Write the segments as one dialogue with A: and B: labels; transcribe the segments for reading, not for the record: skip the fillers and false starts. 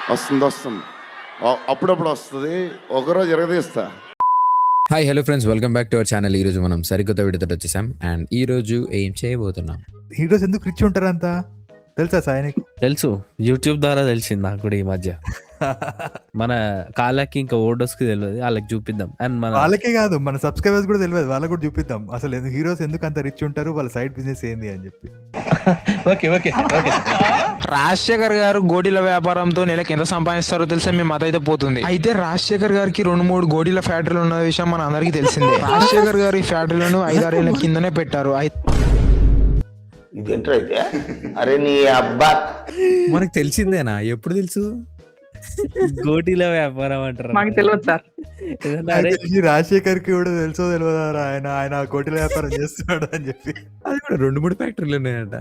A: వస్తుంది అప్పుడప్పుడు వస్తుంది, ఒకరోజు ఎరగదీస్తా.
B: Hi hello friends, welcome back to our channel. ఈ రోజు మనం సరికొత్త వీడియోతో వచ్చేసాం. అండ్ ఈ రోజు ఏం చేయబోతున్నాం?
C: హీరోస్ ఎందుకు రిచ్ ఉంటారంత తెలుసా సాయనికి?
D: తెలుసు, యూట్యూబ్ ద్వారా తెలిసింది నాకు కూడా ఈ మధ్య. మన కాళ్ళకి ఇంకా ఓడోస్ కి తెలియదు, వాళ్ళకి చూపిద్దాం. అండ్ మన
C: వాళ్ళకే కాదు, మన సబ్స్క్రైబర్స్ కూడా తెలియదు, వాళ్ళకి కూడా చూపిద్దాం అసలు హీరోస్ ఎందుకు అంత రిచ్ ఉంటారు, వాళ్ళ సైడ్ బిజినెస్ ఏంది అని చెప్పి.
E: రాజశేఖర్ గారు గోడీల వ్యాపారంతో నెలకి ఎంత సంపాదిస్తారో తెలుసా? మీ మత అయితే పోతుంది. అయితే రాజశేఖర్ గారికి 2-3 గోడీల ఫ్యాక్టరీలు ఉన్న విషయం మన అందరికీ తెలిసిందే. రాజశేఖర్ గారు ఈ ఫ్యాక్టరీలను 5-6 ఏళ్ల కిందనే పెట్టారు.
F: ఇదేంట్రా అయితే? అరే నీ అబ్బా,
B: మనకు తెలిసిందేనా? ఎప్పుడు తెలుసు?
D: గోటీల వ్యాపారం అంటారు.
G: మాకు తెలియదు సార్.
C: రాజశేఖర్ కి కూడా తెలుసో తెలియదు ఆయన కోటిల వ్యాపారం చేస్తున్నాడు అని చెప్పి.
B: అది కూడా 2-3 ఫ్యాక్టరీలు ఉన్నాయంట.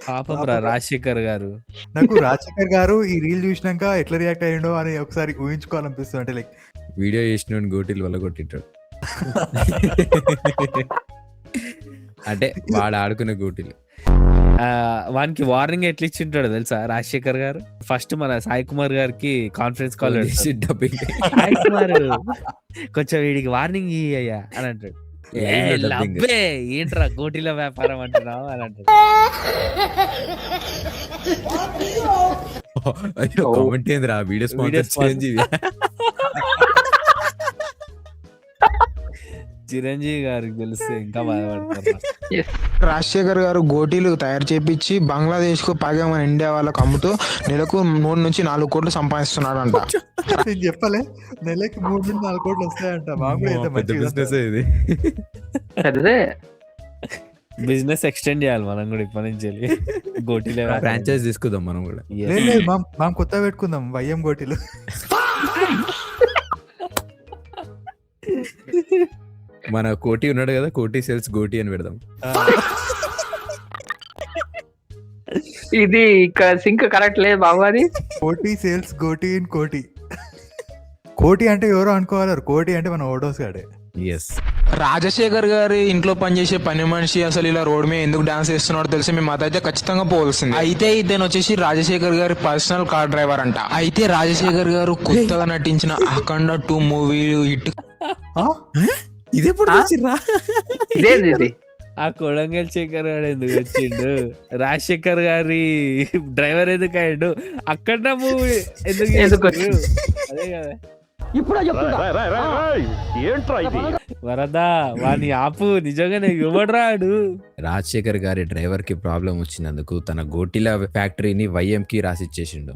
D: పాపం రా రాజశేఖర్ గారు.
C: నాకు రాజశేఖర్ గారు ఈ రీల్ చూసినాక ఎట్లా రియాక్ట్ అయ్యిండో అని ఒకసారి ఊహించుకోవాలనిపిస్తుంది. అంటే లైక్
B: వీడియో చేసిన గోటీలు వల్ల కొట్టింటాడు. అంటే వాడు ఆడుకునే గోటీలు.
D: వానికి వార్నింగ్ ఎట్లా ఇచ్చింటాడు తెలుసా రాజశేఖర్ గారు? ఫస్ట్ మన సాయి కుమార్ గారికి conference call
B: dubbing,
D: Sai Kumar కొంచెం వీడికి వార్నింగ్ ఇయ్యా అని అంటాడు. అబ్బే ఏంట్రా గోటీల వ్యాపారం అంటున్నావు అని అంటాడు.
B: అయ్యో కామెంట్ ఏందిరా? వీడియో స్పాన్సర్
D: చిరంజీవి గారికి తెలిస్తే ఇంకా బాధపడతారు.
E: రాజశేఖర్ గారు గోటీలు తయారు చేపించి బంగ్లాదేశ్ కు పైగా మన ఇండియా వాళ్ళకు అమ్ముతూ నెలకు 3-4 కోట్లు సంపాదిస్తున్నాడంట.
C: నేను చెప్పలే, నెలకి 3-4 కోట్లు వస్తాయంట.
B: బిజినెస్ ఇది.
G: అదే
D: బిజినెస్ ఎక్స్టెండ్ చేయాలి మనం కూడా ఇప్పటి నుంచి. గోటీల
B: ఫ్రాంచైజ్ తీసుకుందాం మనం కూడా.
C: మనం కొత్త పెట్టుకుందాం, వయ్యం గోటీలు.
B: మన కోటి ఉన్నాడు కదా, కోటి సేల్స్ గోటి అని పెడదాం.
G: ఇది సింక్ కరెక్ట్ లేదు బాబు. అది
C: కోటి సేల్స్ గోటి ఇన్ కోటి. కోటి అంటే ఎవరో అనుకోవాలి, కోటి అంటే మన ఓడోస్ గాడే.
B: ఎస్.
E: రాజశేఖర్ గారి ఇంట్లో పనిచేసే పని మనిషి అసలు ఇలా రోడ్ మీద ఎందుకు డాన్స్ చేస్తున్నాడో తెలిసి మీ మత అయితే ఖచ్చితంగా పోవాల్సింది. అయితే ఇతను వచ్చేసి రాజశేఖర్ గారి పర్సనల్ కార్ డ్రైవర్ అంట. అయితే రాజశేఖర్ గారు కొత్తగా నటించిన అఖండ 2 మూవీ హిట్.
G: ఇదేంది?
D: ఆ కొడంగల్ శేఖర్ గారు ఎందుకు వచ్చిండు? రాజశేఖర్ గారి డ్రైవర్ ఎందుకు అయ్యాడు? అక్కడ మూవీ ఎందుకు అదే కదా. వరదా వాని ఆపు, నిజంగానే ఇవ్వడరాడు.
B: రాజశేఖర్ గారి డ్రైవర్ కి ప్రాబ్లం వచ్చినందుకు తన గోటీల ఫ్యాక్టరీని వైఎం కి రాసిచ్చేసిండు.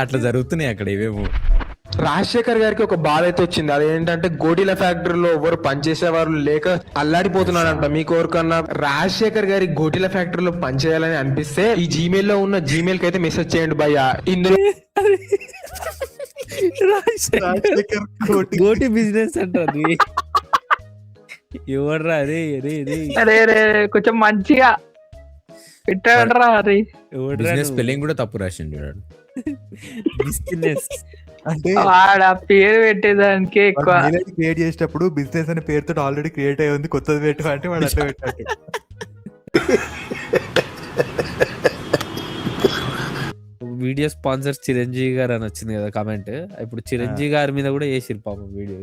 B: అట్లా జరుగుతున్నాయి అక్కడ ఇవేమో.
E: రాజశేఖర్ గారికి ఒక బాధ అయితే వచ్చింది. అదేంటంటే గోడీల ఫ్యాక్టరీలో ఎవరు పనిచేసేవారు లేక అల్లాడిపోతున్నాడంట. మీకు ఎవరికన్నా రాజశేఖర్ గారి గోటీల ఫ్యాక్టరీలో పనిచేయాలని అనిపిస్తే ఈ జీమెయిల్ లో ఉన్న జీమెయిల్ కి అయితే మెసేజ్ చేయండి భయ్యా. ఇందులో
D: గోటి బిజినెస్ అంటారు. ఎవడరా అరే
G: అరే కొంచెం మంచిగా పెట్టాడరా. అది
B: బిజినెస్ స్పెల్లింగ్ కూడా తప్పు రాసిండు.
D: బిజినెస్
C: అంటే
G: వాడు ఆ పేరు పెట్టేదానికి ఎక్కువ
C: క్రియేట్ చేసేటప్పుడు బిజినెస్ అనే పేరుతో ఆల్రెడీ క్రియేట్ అయ్యి ఉంది, కొత్తది పెట్టు అంటే వాడు అట్లా పెట్టాడు.
D: వీడియో స్పాన్సర్ చిరంజీవి గారు అని వచ్చింది కదా కామెంట్. ఇప్పుడు చిరంజీవి గారి మీద కూడా వేసిరు పాపం వీడియో.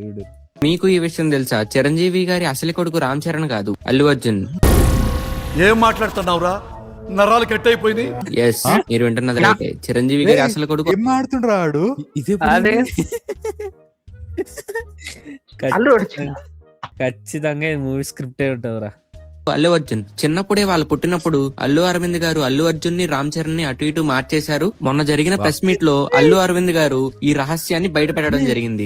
H: మీకు ఈ విషయం తెలుసా? చిరంజీవి గారి అసలు కొడుకు రామ్ చరణ్ కాదు, అల్లు అర్జున్.
I: ఏం మాట్లాడుతున్నావురా? నరాలు కట్ అయిపోయింది.
H: ఎస్, మీరు వింటున్నది అయితే చిరంజీవి గారి అసలు కొడుకు.
C: ఏం మాడుతుండ్రా వాడు?
G: అదే
D: ఖచ్చితంగా మూవీ స్క్రిప్ట్ ఉంటుందిరా.
H: అల్లు అర్జున్ చిన్నప్పుడే వాళ్ళు పుట్టినప్పుడు అల్లు అరవింద్ గారు అల్లు అర్జున్ ని రామ్ చరణ్ ని అటు ఇటు మార్చేశారు. మొన్న జరిగిన ప్రెస్ మీట్ లో అల్లు అరవింద్ గారు ఈ రహస్యాన్ని బయట పెట్టడం జరిగింది.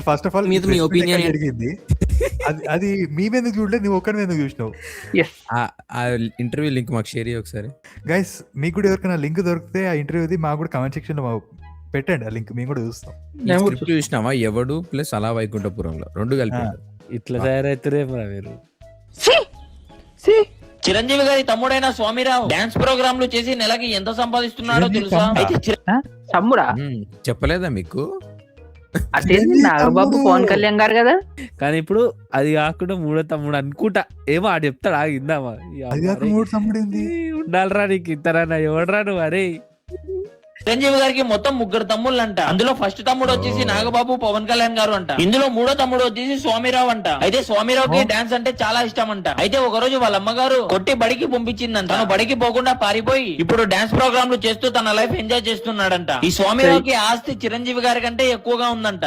C: ఫస్ట్ ఆఫ్ ఆల్
H: మీద మీ ఒపీనియన్
C: జరిగింది. అది మేమెందుకు చూడలేదు, నువ్వు ఒక్కడి ఎందుకు చూసినావు?
B: ఇంటర్వ్యూ లింక్ మాకు షేర్ చేయి ఒకసారి.
C: గైస్, మీకు కూడా ఎవరికైనా లింక్ దొరికితే ఆ ఇంటర్వ్యూది మాకు కూడా కామెంట్ సెక్షన్ లో పెట్టండి, ఆ లింక్ మేము కూడా చూస్తాం.
B: చూసినావా? ఎవడు ప్లస్ అలా వైకుంఠపురంలో 2 కలిపి
D: ఇట్లా తయారైతే మీరు.
F: చిరంజీవి గారి తమ్ముడైన స్వామిరావు డాన్స్ ప్రోగ్రాంలు చేసి నెలకి ఎంత సంపాదిస్తున్నాడో తెలుసా?
G: తమ్ముడా?
B: చెప్పలేదా మీకు?
G: అదేంది నాగబాబు పవన్ కళ్యాణ్ గారు కదా.
D: కానీ ఇప్పుడు అది కాకుండా మూడో తమ్ముడు అనుకుంటా, ఏమో ఆడు చెప్తాడా ఇందామా
C: అది కాక మూడు తమ్ముడేంది?
D: ఉండాలరా నీకు ఇద్దరన్నా, ఎవడరా నువ్వు అరే.
F: చిరంజీవి గారికి మొత్తం 3 తమ్ముళ్ళు అంట. అందులో ఫస్ట్ తమ్ముడు వచ్చేసి నాగబాబు పవన్ కళ్యాణ్ గారు అంట. ఇందులో మూడో తమ్ముడు వచ్చేసి స్వామిరావు అంట. అయితే స్వామిరావుకి డాన్స్ అంటే చాలా ఇష్టం అంట. అయితే ఒక రోజు వాళ్ళ అమ్మగారు కొట్టి బడికి పంపించిందంట. తను బడికి పోకుండా పారిపోయి ఇప్పుడు డాన్స్ ప్రోగ్రాంలు చేస్తూ తన లైఫ్ ఎంజాయ్ చేస్తున్నాడంట. ఈ స్వామిరావుకి ఆస్తి చిరంజీవి గారి కంటే ఎక్కువగా ఉందంట.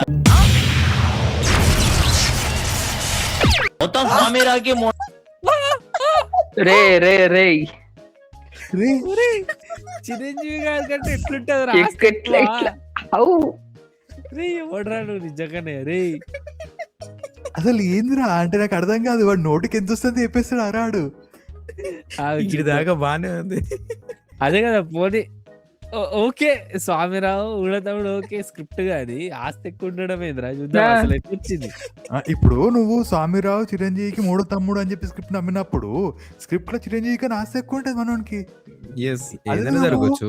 F: మొత్తం స్వామిరావుకి
G: రే రే రే
D: చిరంజీవి గారి కంటే ఎట్లుంటది
G: ఎట్లా ఎట్లా అవు
D: రే, ఎవడరా నువ్వు నిజంగానే రే.
C: అసలు ఏందిరా అంటే నాకు అర్థం కాదు. వాడు నోటికి ఎంత వస్తుంది చెప్పేస్తాడు అరాడు.
B: ఇక్కడ దాకా బానే ఉంది.
D: అదే కదా పోనీ ఓకే స్వామిరావు ఊడతమ్ముడు ఓకే, స్క్రిప్ట్ గాని ఆస్తి ఎక్కువ ఉండడం ఏంద్రా చూద్దాం అసలు ఎట్లా వచ్చింది.
C: ఇప్పుడు నువ్వు స్వామిరావు చిరంజీవికి మూడో తమ్ముడు అని చెప్పి స్క్రిప్ట్ నమ్మినప్పుడు స్క్రిప్ట్ లో చిరంజీవికి ఆస్తి ఎక్కువ ఉంటుంది మనోనికి.
B: ఏదైనా జరగచ్చు.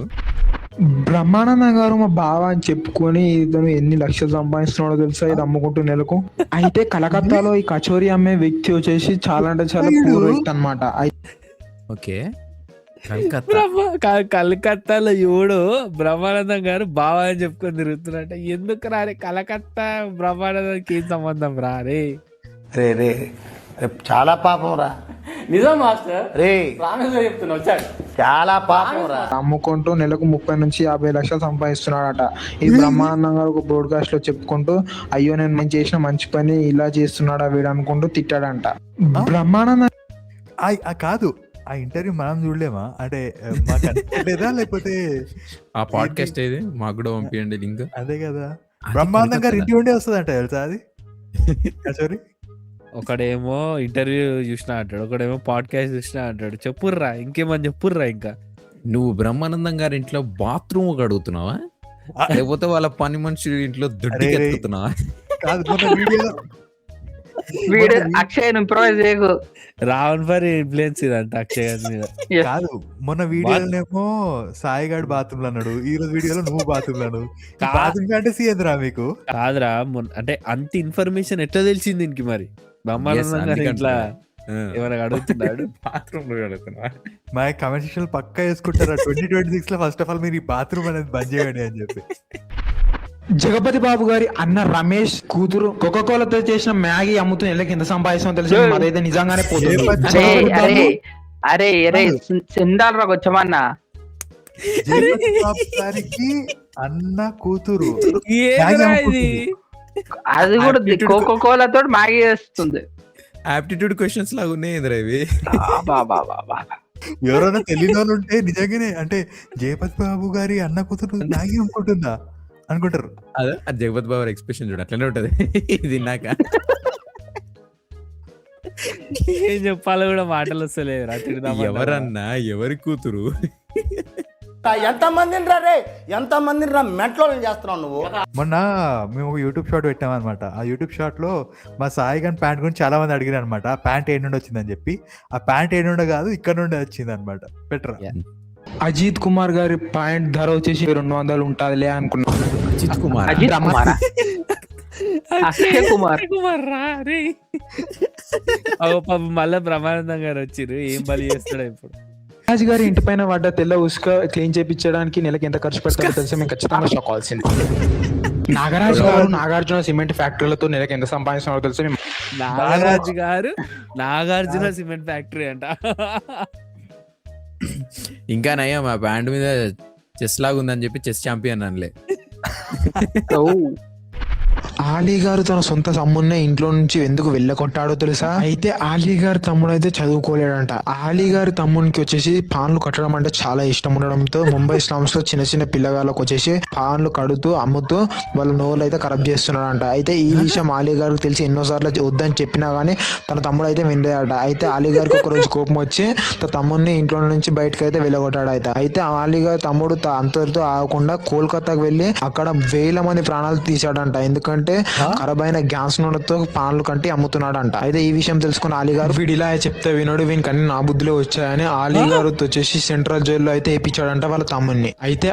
E: బ్రహ్మానంద గారు మా బావ అని చెప్పుకొని ఇతను ఎన్ని లక్షలు సంపాదిస్తున్నాడో తెలుసా ఇది అమ్ముకుంటూ నెలకు. అయితే కలకత్తాలో ఈ కచోరీ అమ్మే వ్యక్తి వచ్చేసి చాలా అంటే చాలా పూర్ వ్యక్తి అనమాట.
B: ఓకే,
D: కలకత్తాలో ఎవడు బ్రహ్మానందం గారు బావా అని చెప్పుకొని తిరుగుతున్నట్ట. ఎందుకు రారే కలకత్తా బ్రహ్మానందానికి ఏం సంబంధం రారే.
J: రే రే చాలా పాపం రా.
F: నిజం మాస్టర్
J: రే
F: చెప్తున్నా వచ్చాడు.
J: చాలా పాపం రా.
E: అమ్ముకుంటూ నెలకు 30 నుంచి 50 లక్షలు సంపాదిస్తున్నాడట. ఈ బ్రహ్మానందం గారు ఒక బ్రోడ్కాస్ట్ లో చెప్పుకుంటూ అయ్యో నేను చేసిన మంచి పని ఇలా చేస్తున్నాడా వీడు అనుకుంటూ తిట్టాడంట. బ్రహ్మానందం
C: కాదు, ఆ ఇంటర్వ్యూ మనం చూడలేమా అంటే మాకు అనిపించలేదా లేకపోతే
B: ఆ పాడ్కాస్ట్ ఏది మాకు కూడా పంపించండి లింక్.
C: అదే కదా, బ్రహ్మానందం గారు ఇంటి ఉండే వస్తుందంట తెలుసా అది. సారీ,
D: ఒకడేమో ఇంటర్వ్యూ చూసినా అంటాడు, ఒకడేమో పాడ్కాస్ట్ చూసినా అంటాడు. చెప్పుర్రా ఇంకేమని చెప్పుర్రా. ఇంకా
B: నువ్వు బ్రహ్మానందం గారి ఇంట్లో బాత్రూమ్ అడుగుతున్నావా, లేకపోతే వాళ్ళ పని మనుషులు ఇంట్లో దొడ్డి ఎత్తుతున్నావా?
C: కాదు, మొన్న వీడియోలో
G: వీడు అక్షయ్ ఇంప్రూవైజ్ చేయకు.
D: రావణ్ ఫర్ ఇన్ఫ్లుయెన్స్ ఇదంట అక్షయ్ గారి మీద.
C: కాదు, మొన్న వీడియోలోనేమో సాయిగాడు బాత్రూమ్ లో అన్నాడు, ఈ రోజు వీడియోలో నువ్వు బాత్రూమ్ లో అన్నావు. బాత్రూమ్ అంటే సీఎంరా మీకు
D: కాదురా, అంటే అంత ఇన్ఫర్మేషన్ ఎట్లా తెలిసింది దీనికి మరి? బ్రహ్మానందం గారు ఇట్లా ఏమైనా అడుగుతున్నాడు
B: బాత్రూమ్ లో అడుగుతున్నా.
C: మా కమెంట్ సెక్షన్ పక్కా వేసుకుంటారా 2026 లో ఫస్ట్ ఆఫ్ ఆల్ మీరు ఈ బాత్రూమ్ అనేది బంద్ చేయండి అని చెప్పి.
E: జగపతి బాబు గారి అన్న రమేష్ కూతురు కోకోకోలతో చేసిన మ్యాగీ అమ్ముతూ నెలకి ఎంత సంపాదిస్తామో తెలుసు. అదైతే నిజంగానే పోతుంది.
G: అరే అరే చిందాలరా కొంచెమన్నా.
C: గారికి అన్న కూతురు
D: ఏందిరా ఇది?
G: అది కూడా కోకోకోలతో మ్యాగీ చేస్తుంది.
B: ఆప్టిట్యూడ్ క్వశ్చన్స్ లాగా ఉన్నాయి ఇవి.
C: ఎవరైనా తెలియని వాళ్ళు ఉంటే నిజంగానే అంటే జయపతి బాబు గారి అన్న కూతురు మ్యాగీ అనుకుంటుందా అనుకుంటారు.
B: అదే అది జగపతి బాబు ఎక్స్ప్రెషన్ చూడు అట్లనే ఉంటది. ఇది నాక
D: ఏం చెప్పాలో కూడా మాటలు వస్తలేదు.
B: ఎవరన్నా ఎవరి కూతురు?
J: ఎంతమందిని రా రే, ఎంతమందిని రా మెంట్లో చేస్తున్నావు నువ్వు.
C: మొన్న మేము ఒక యూట్యూబ్ షాట్ పెట్టామన్నమాట. ఆ యూట్యూబ్ షాట్ లో మా సాయి గారి ప్యాంట్ గురించి చాలా మంది అడిగారు అనమాట. ఆ ప్యాంట్ ఏ నుండి వచ్చిందని చెప్పి. ఆ ప్యాంట్ ఏ నుండి కాదు, ఇక్కడ నుండి వచ్చింది అనమాట. పెట్టరా.
E: అజిత్ కుమార్ గారి పాయింట్ ధర వచ్చేసి 200 ఉంటుందిలే అనుకున్నాను.
B: అజిత్ కుమార్
G: అక్షయ్ కుమార్
D: మళ్ళా బ్రహ్మానందం గారు వచ్చిర్రు. ఏం బలి చేస్తాడు ఇప్పుడు?
E: రాజు గారి ఇంటి పైన పడ్డ తెల్ల ఉసుక క్లీన్ చేయించడానికి నెలకి ఎంత ఖర్చు పెడతారో తెలిసి మేము ఖచ్చితంగా షాక్ అవ్వాల్సింది. నాగరాజు గారు నాగార్జున సిమెంట్ ఫ్యాక్టరీలతో నెలకి ఎంత సంపాదిస్తున్నారో తెలిసి
D: నాగరాజు గారు నాగార్జున సిమెంట్ ఫ్యాక్టరీ అంట.
B: ఇంకా నయ్యా మా బ్యాండ్ మీద చెస్ లాగా ఉందని చెప్పి చెస్ ఛాంపియన్ అనలే.
E: ఆలీ గారు తన సొంత తమ్ముడినే ఇంట్లో నుంచి ఎందుకు వెళ్ళగొట్టాడో తెలుసా? అయితే ఆలీ గారి తమ్ముడు అయితే చదువుకోలేడంట. ఆలీ గారి తమ్మునికి వచ్చేసి పాన్లు కట్టడం అంటే చాలా ఇష్టం ఉండడంతో ముంబై స్లమ్స్ లో చిన్న చిన్న పిల్లగాళ్ళకి వచ్చేసి పాన్లు కడుతూ అమ్ముతూ వాళ్ళ నోళ్ళు అయితే ఖరాబ్ చేస్తున్నాడంట. అయితే ఈ విషయం ఆలీ గారికి తెలిసి ఎన్నోసార్లు వద్దని చెప్పినా గానీ తన తమ్ముడు అయితే వినలేదట. అయితే ఆలీ గారికి ఒక రోజు కోపం వచ్చి తన తమ్ముడిని ఇంట్లో నుంచి బయటకు అయితే వెళ్ళగొట్టాడు. అయితే ఆలీ గారి తమ్ముడు అంతటితో ఆగకుండా కోల్కతాకు వెళ్ళి అక్కడ 1000 మంది ప్రాణాలు తీశాడంట. ఎందుకంటే ఖరాబ్ అయిన గ్యాస్ నూనెతో పాన్లు కంటి అమ్ముతున్నాడంట. అయితే ఈ విషయం తెలుసుకుని ఆలీ గారు వీడు ఇలా చెప్తే వినడు, వీనికి అన్ని నా బుద్ధిలో వచ్చాయని ఆలీ గారు వచ్చేసి సెంట్రల్ జైల్లో అయితే వేయించాడంట వాళ్ళ తమ్ముడిని. అయితే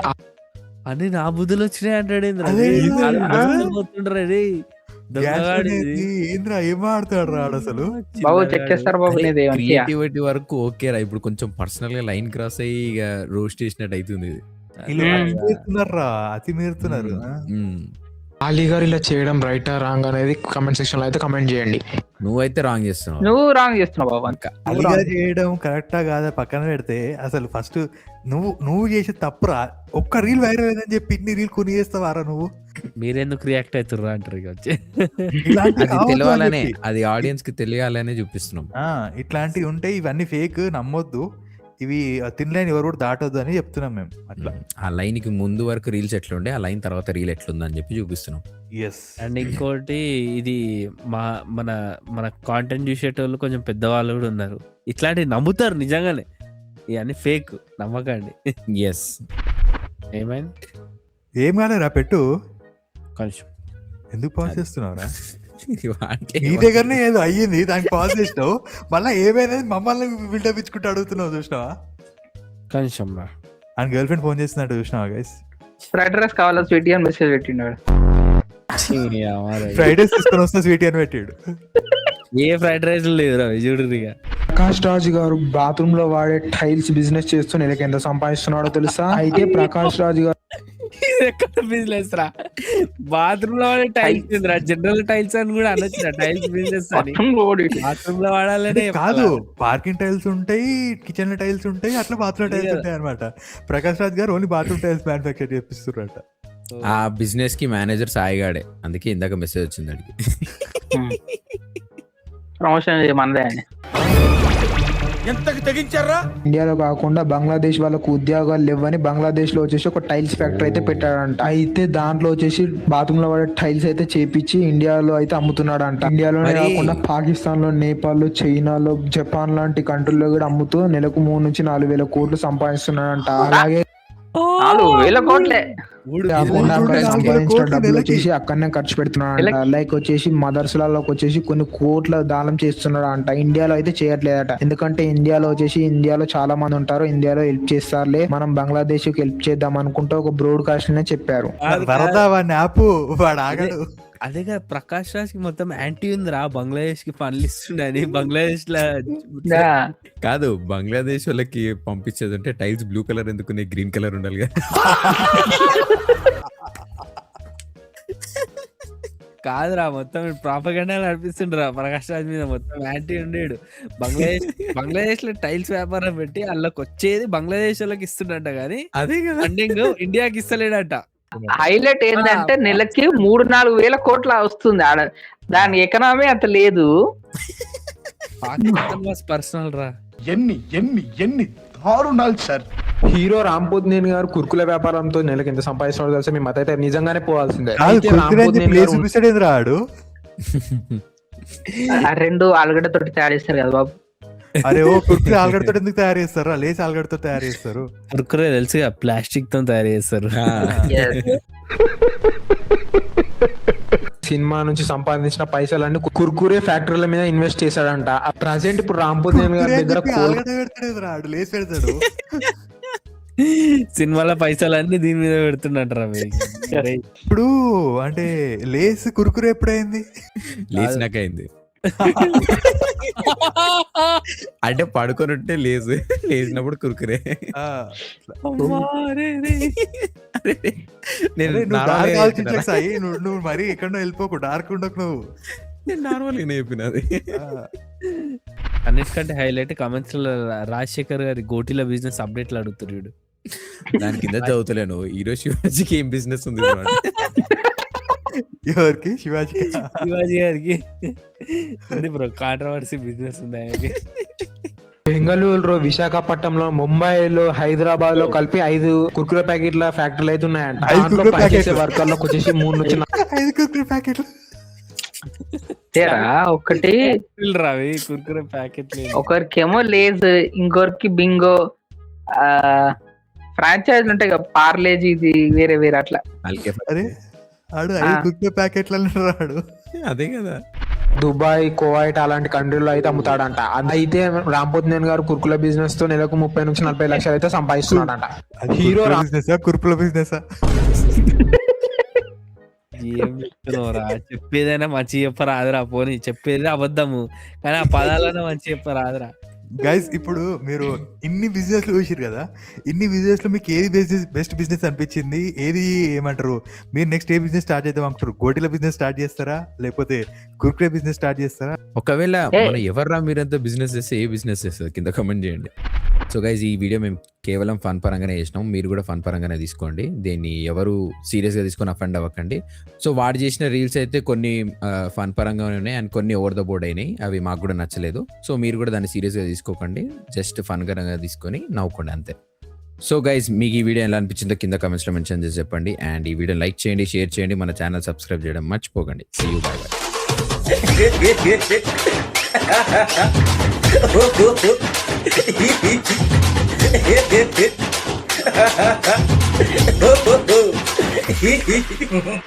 D: అని నా బుద్ధులు వచ్చినాయి అంటాడు
C: అదే కదా.
D: పోతుండ్రా రే దొంగగాడు ఇది.
C: ఏంద్రా ఏం మాడతాడు రాడు అసలు.
G: బాబు చెక్ చేస్తారు బాబు నీది మంచిగా.
B: క్రియేటివిటీ వరకు ఓకేరా, ఇప్పుడు కొంచెం పర్సనల్ గా లైన్ క్రాస్ అయ్యి ఇక రోస్ట్ చేసినట్టు అవుతుంది ఇది.
C: వీళ్ళు అతి మీరుతున్నారా, అతి మీరుతున్నారు.
E: అలీ గారు ఇలా చేయడం రైటా రాంగ్ అనేది కమెంట్ సెక్షన్ లో అయితే కమెంట్ చేయండి.
B: నువ్వైతే రాంగ్ చేస్తున్నావు.
G: నువ్వు రాంగ్ చేస్తున్నావు బాబు అంత.
C: అలిగా చేయడం కరెక్టా కాదా పక్కన పెడితే, అసలు ఫస్ట్ నువ్వు చేసే తప్పురా. ఒక్క రీల్ వైరల్ అయిందని చెప్పి ఇన్ని రీల్ కొని చేస్తావారా నువ్వు?
D: మీరెందుకు రియాక్ట్ అవుతుర్రా అంటారు ఇక వచ్చి.
C: ఇలాంటివి
B: అది
C: కావద్దు అని
B: తెలియాలనే,
C: చెప్పి.
B: అది ఆడియన్స్ కి తెలియాలనే చూపిస్తున్నాం.
C: ఇట్లాంటివి ఉంటాయి, ఇవన్నీ ఫేక్, నమ్మొద్దు, ఇవి తినలేని ఎవరు కూడా దాటొద్దు అని చెప్తున్నాం మేము. అట్లా
B: ఆ లైన్ కి ముందు వరకు రీల్స్ ఎట్లుండే, ఆ లైన్ తర్వాత రీల్ ఎట్లుందని చెప్పి చూపిస్తున్నాం.
C: ఎస్.
D: అండ్ ఇంకోటి ఇది మన మన కాంటెంట్ చూసేటోళ్ళు కొంచెం పెద్దవాళ్ళు కూడా ఉన్నారు. ఇట్లాంటివి నమ్ముతారు నిజంగానే, ఇవన్నీ ఫేక్, నమ్మకండి.
B: ఎస్.
D: ఏమైంది
C: ఏం కాలేరా పెట్టు,
D: కొంచెం
C: ఎందుకు పాజ్ చేస్తున్నావురా? నీ దగ్గరనే ఏదో అయ్యింది, దానికి పాజ్ చేసినావు, మళ్ళీ ఏమైనా మమ్మల్ని బిల్డప్ ఇచ్చుకుంటూ అడుగుతున్నావు. చూసినావా
D: కొంచెం
C: ఆయన గర్ల్ ఫ్రెండ్ ఫోన్ చేస్తున్నట్టు చూసినావా గైస్?
G: ఫ్రైడ్ రైస్ కావాలా స్వీటీ అని మెసేజ్ పెట్టినాడు.
C: ఫ్రైడ్ రైస్ తీసుకొని వస్తే స్వీటీ అని పెట్టాడు.
D: ఏ ఫ్రైడ్ రైస్ లేదు చూడు ఇక.
E: ప్రకాష్ రాజ్ గారు బాత్రూమ్ లో వాడే టైల్స్ బిజినెస్ చేస్తూ నెలకి ఎంత సంపాదిస్తున్నాడో తెలుసా? అయితే ప్రకాష్ రాజ్ గారు
D: ఎక్కడ బిజినెస్ రా, బాత్రూమ్ లో వాడే టైల్స్ రా, జనరల్ టైల్స్ అని కూడా అనొచ్చు, టైల్స్ బిజినెస్ అని. బాత్రూమ్ లో వాడాలనే
C: కాదు, పార్కింగ్ టైల్స్ ఉంటాయి, కిచెన్ లో టైల్స్ ఉంటాయి, అట్లా బాత్రూమ్ టైల్స్ ఉంటాయి అనమాట. ప్రకాష్ రాజ్ గారు ఓన్లీ బాత్రూమ్ టైల్స్ మ్యానుఫ్యాక్చర్ చేపిస్తున్నారట.
B: ఆ బిజినెస్ కి మేనేజర్ సాయిగాడే, అందుకే ఇందాక మెసేజ్ వచ్చింది అడిగి.
G: ప్రమోషన్ మనదే అని.
I: ఎంతకు తెగించారా?
E: ఇండియాలో కాకుండా బంగ్లాదేశ్ వాళ్ళకు ఉద్యోగాలు లేవని బంగ్లాదేశ్ లో వచ్చేసి ఒక టైల్స్ ఫ్యాక్టరీ అయితే పెట్టాడంట. అయితే దాంట్లో వచ్చేసి బాత్రూమ్ లో వాడే టైల్స్ అయితే చేపించి ఇండియాలో అయితే అమ్ముతున్నాడంట. ఇండియాలోనే కాకుండా పాకిస్తాన్ లో, నేపాల్ లో, చైనాలో, జపాన్ లాంటి కంట్రీలో కూడా అమ్ముతూ నెలకు 3 నుంచి 4 వేల కోట్లు సంపాదిస్తున్నాడంట. అలాగే
G: 4,000 కోట్లే
E: సంపాదించిన డబ్బులు వచ్చేసి అక్కడనే ఖర్చు పెడుతున్నాడు. లైక్ వచ్చేసి మదర్సులలోకి వచ్చేసి కొన్ని కోట్ల దానం చేస్తున్నాడు అంట. ఇండియాలో అయితే చేయట్లేదట, ఎందుకంటే ఇండియాలో చాలా మంది ఉంటారు, ఇండియాలో హెల్ప్ చేస్తారులే, మనం బంగ్లాదేశ్ కి హెల్ప్ చేద్దాం అనుకుంటూ ఒక బ్రోడ్కాస్ట్ నే చెప్పారు.
D: అదేగా ప్రకాష్ రాజ్ కి మొత్తం యాంటీ ఉందిరా, బంగ్లాదేశ్ కి పనులు ఇస్తుండని. బంగ్లాదేశ్ లో
B: కాదు, బంగ్లాదేశ్ వాళ్ళకి పంపించేది అంటే టైల్స్ బ్లూ కలర్ ఎందుకు, గ్రీన్ కలర్ ఉండాలి కదా.
D: కాదురా, మొత్తం ప్రాపగండా నడిపిస్తుండ్రా ప్రకాష్ రాజ్ మీద, మొత్తం యాంటీ ఉండేడు. బంగ్లాదేశ్ లో టైల్స్ వ్యాపారం పెట్టి వాళ్ళకి వచ్చేది బంగ్లాదేశ్ వాళ్ళకి ఇస్తుండట, కానీ
B: అదే కదా
D: ఫండింగ్ ఇండియాకి ఇస్తలేడట.
G: హైలైట్ ఏంటంటే నెలకి 3-4 వేల కోట్ల వస్తుంది ఆడ, దాని ఎకనామీ అంత లేదు.
D: పాకిస్తాన్ వాస్ పర్సనల్ రా.
I: ఎన్ని దారుణాలు సార్.
E: హీరో రామ్ పోతినేని గారు కుర్కుల వ్యాపారంతో నెలకి ఎంత సంపాదిస్తున్నాడో తెలుసా? మీ మత అయితే నిజంగానే పోవాల్సిందే.
C: రాడు
G: 2 ఆలుగడ్డ తోటి తయారు చేస్తారు కదా బాబు.
C: అరే ఓ కుర్కురే ఆలుగడ్డతో ఎందుకు తయారు చేస్తారు? లేచి ఆలుగడ్డతో తయారు చేస్తారు.
D: కుర్కురే తెలుసుగా, ప్లాస్టిక్ తో తయారు చేస్తారు.
E: సినిమా నుంచి సంపాదించిన పైసలన్నీ కుర్కురే ఫ్యాక్టరీల మీద ఇన్వెస్ట్ చేశాడంట. ప్రజెంట్ ఇప్పుడు రామ్ పోతినేని గారి దగ్గర
C: రాడు లేచి పెడతాడు.
D: సినిమాల పైసలన్నీ దీని మీద పెడుతున్నట్టు రా.
C: ఇప్పుడు అంటే లేస్ కుర్కురే ఎప్పుడైంది?
B: లేచినాకైంది అంటే పడుకొని ఉంటే లేచినప్పుడు కురుకురే.
C: నువ్వు మరి ఎక్కడో వెళ్ళిపోకు, డార్క్ ఉండకు నువ్వు.
B: నేను నార్మల్ గా చెప్పినది.
D: అన్నిటికంటే హైలైట్ కామెంట్స్ లో రాజశేఖర్ గారి గోటీల బిజినెస్ అప్డేట్లు అడుగుతారు.
B: దాని కింద చదువుతలేను, ఈరోజు శివాజీకి ఏం బిజినెస్ ఉంది?
C: ఎవరికి? శివాజీ
D: గారికి బ్రో కాంట్రవర్సీ బిజినెస్ ఉంది ఆయనకి.
E: బెంగళూరు, విశాఖపట్నంలో, ముంబైలో, హైదరాబాద్ లో కలిపి 5 కుర్కురే ప్యాకెట్ల ఫ్యాక్టరీలు అయితే ఉన్నాయంట. వర్కర్లకు వచ్చేసి 3 నుంచి
C: 5 కుర్కురే ప్యాకెట్లు.
G: ఒకటి
D: రావి కుర్కురే ప్యాకెట్లు,
G: ఒకరికేమో లేజ్, ఇంకొకరికి బింగో, ఫ్రాంచైజ్ ఉంటాయి కదా, పార్లేజీ, ఇది వేరే వేరే అట్లా.
C: అరే ఆడు 5 కుర్కురే ప్యాకెట్లు రాడు.
B: అదే కదా.
E: దుబాయ్, కువైట్ అలాంటి కంట్రీలో అయితే అమ్ముతాడంట. అయితే రాంపోతినేని గారు కుర్కుల బిజినెస్ తో నెలకు 30 నుంచి 40 లక్షలు అయితే సంపాదిస్తున్నాడంట. హీరో
C: కుర్పుల బిజినెస్
D: ఏం చెప్తున్నావురా? చెప్పేదైనా మంచి చెప్పరాదురా, పోనీ చెప్పేది అబద్ధము కానీ ఆ పదాలన్నా మంచి చెప్పరాదురా.
C: గైస్ ఇప్పుడు మీరు ఇన్ని బిజినెస్ చూసారు కదా, ఇన్ని బిజినెస్ లో మీకు ఏది బెస్ట్ బిజినెస్ అనిపించింది? ఏది ఏమంటారు మీరు నెక్స్ట్ ఏ బిజినెస్ స్టార్ట్ చేద్దాం అనుకుంటారు? గోటీల బిజినెస్ స్టార్ట్ చేస్తారా లేకపోతే కుర్కురే బిజినెస్ స్టార్ట్ చేస్తారా?
B: ఒకవేళ మన ఎవర్రా మీరంతా బిజినెస్ చేస్తే ఏ బిజినెస్ చేస్తారు కింద కమెంట్ చేయండి. సో గైజ్ ఈ వీడియో మేము కేవలం ఫన్ పరంగానే చేసినాం, మీరు కూడా ఫన్ పరంగానే తీసుకోండి, దీన్ని ఎవరు సీరియస్గా తీసుకొని అఫెండ్ అవ్వకండి. సో వాడు చేసిన రీల్స్ అయితే కొన్ని ఫన్ పరంగానే ఉన్నాయి అండ్ కొన్ని ఓవర్ ద బోర్డ్ అయినాయి, అవి మాకు కూడా నచ్చలేదు. సో మీరు కూడా దాన్ని సీరియస్గా తీసుకోకండి, జస్ట్ ఫన్ పరంగా తీసుకొని నవ్వుకోండి అంతే. సో గైజ్ మీకు ఈ వీడియో ఎలా అనిపించిందో కింద కమెంట్స్లో మెన్షన్ చేసి చెప్పండి. అండ్ ఈ వీడియో లైక్ చేయండి, షేర్ చేయండి, మన ఛానల్ సబ్స్క్రైబ్ చేయడం మర్చిపోకండి. See you, bye bye.